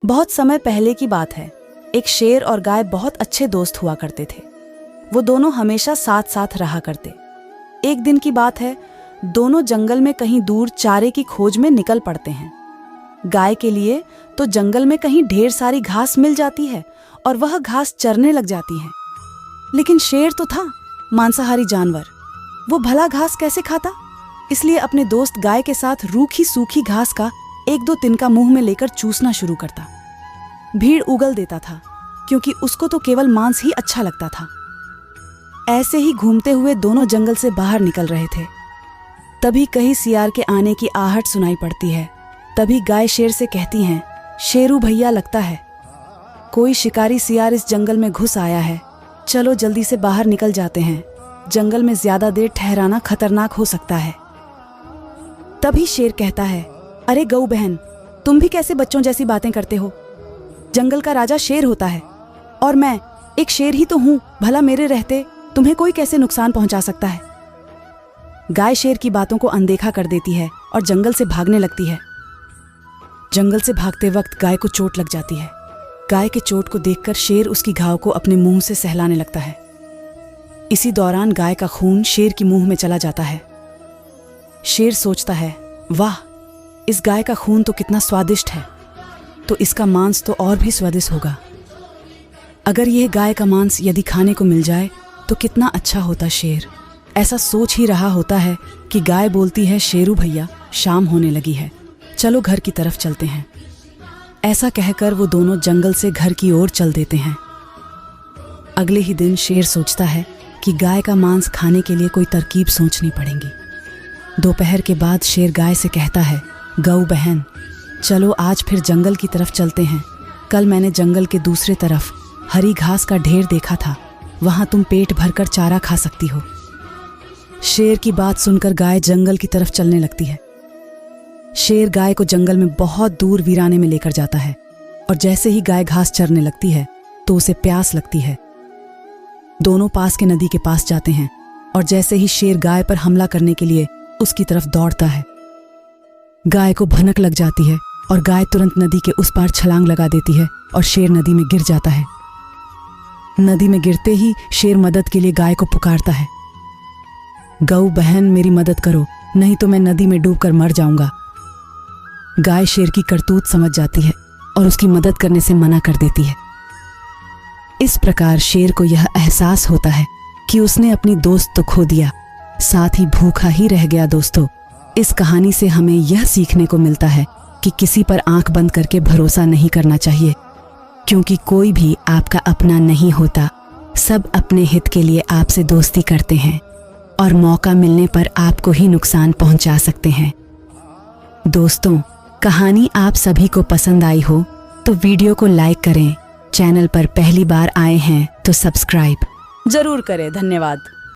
बहुत समय पहले की बात है। एक शेर और गाय बहुत अच्छे दोस्त हुआ करते थे। वो दोनों हमेशा साथ साथ रहा करते। एक दिन की बात है, दोनों जंगल में कहीं दूर चारे की खोज में निकल पड़ते हैं। गाय के लिए तो जंगल में कहीं ढेर सारी घास मिल जाती है और वह घास चरने लग जाती है। लेकिन शेर तो था मांसाहारी जानवर, वो भला घास कैसे खाता? इसलिए अपने दोस्त गाय के साथ रूखी सूखी घास का एक दो तिनका मुंह में लेकर चूसना शुरू करता। भीड़ उगल देता था क्योंकि उसको तो केवल मांस ही अच्छा लगता था। ऐसे ही घूमते हुए दोनों जंगल से बाहर निकल रहे थे। तभी कहीं सियार के आने की आहट सुनाई पड़ती है। तभी गाय शेर से कहती हैं, शेरू भैया, लगता है कोई शिकारी सियार इस जंगल में घुस आया है। चलो जल्दी से बाहर निकल जाते हैं, जंगल में ज्यादा देर ठहराना खतरनाक हो सकता है। तभी शेर कहता है, अरे गऊ बहन, तुम भी कैसे बच्चों जैसी बातें करते हो? जंगल का राजा शेर होता है और मैं एक शेर ही तो हूं। भला मेरे रहते तुम्हें कोई कैसे नुकसान पहुंचा सकता है? गाय शेर की बातों को अनदेखा कर देती है और जंगल से भागने लगती है। जंगल से भागते वक्त गाय को चोट लग जाती है। गाय के चोट को देखकर शेर उसकी घाव को अपने मुंह से सहलाने लगता है। इसी दौरान गाय का खून शेर की मुंह में चला जाता है। शेर सोचता है, वाह, इस गाय का खून तो कितना स्वादिष्ट है, तो इसका मांस तो और भी स्वादिष्ट होगा। अगर यह गाय का मांस यदि खाने को मिल जाए तो कितना अच्छा होता। शेर ऐसा सोच ही रहा होता है कि गाय बोलती है, शेरू भैया, शाम होने लगी है, चलो घर की तरफ चलते हैं। ऐसा कहकर वो दोनों जंगल से घर की ओर चल देते हैं। अगले ही दिन शेर सोचता है कि गाय का मांस खाने के लिए कोई तरकीब सोचनी पड़ेगी। दोपहर के बाद शेर गाय से कहता है, गऊ बहन, चलो आज फिर जंगल की तरफ चलते हैं। कल मैंने जंगल के दूसरे तरफ हरी घास का ढेर देखा था, वहां तुम पेट भरकर चारा खा सकती हो। शेर की बात सुनकर गाय जंगल की तरफ चलने लगती है। शेर गाय को जंगल में बहुत दूर वीराने में लेकर जाता है और जैसे ही गाय घास चरने लगती है तो उसे प्यास लगती है। दोनों पास के नदी के पास जाते हैं और जैसे ही शेर गाय पर हमला करने के लिए उसकी तरफ दौड़ता है, गाय को भनक लग जाती है और गाय तुरंत नदी के उस पार छलांग लगा देती है और शेर नदी में गिर जाता है। नदी में गिरते ही शेर मदद के लिए गाय को पुकारता है, गऊ बहन, मेरी मदद करो, नहीं तो मैं नदी में डूबकर मर जाऊंगा। गाय शेर की करतूत समझ जाती है और उसकी मदद करने से मना कर देती है। इस प्रकार शेर को यह एहसास होता है कि उसने अपनी दोस्त तो खो दिया, साथ ही भूखा ही रह गया। दोस्तों, इस कहानी से हमें यह सीखने को मिलता है कि किसी पर आंख बंद करके भरोसा नहीं करना चाहिए, क्योंकि कोई भी आपका अपना नहीं होता। सब अपने हित के लिए आपसे दोस्ती करते हैं और मौका मिलने पर आपको ही नुकसान पहुंचा सकते हैं। दोस्तों, कहानी आप सभी को पसंद आई हो तो वीडियो को लाइक करें। चैनल पर पहली बार आए हैं तो सब्सक्राइब जरूर करें। धन्यवाद।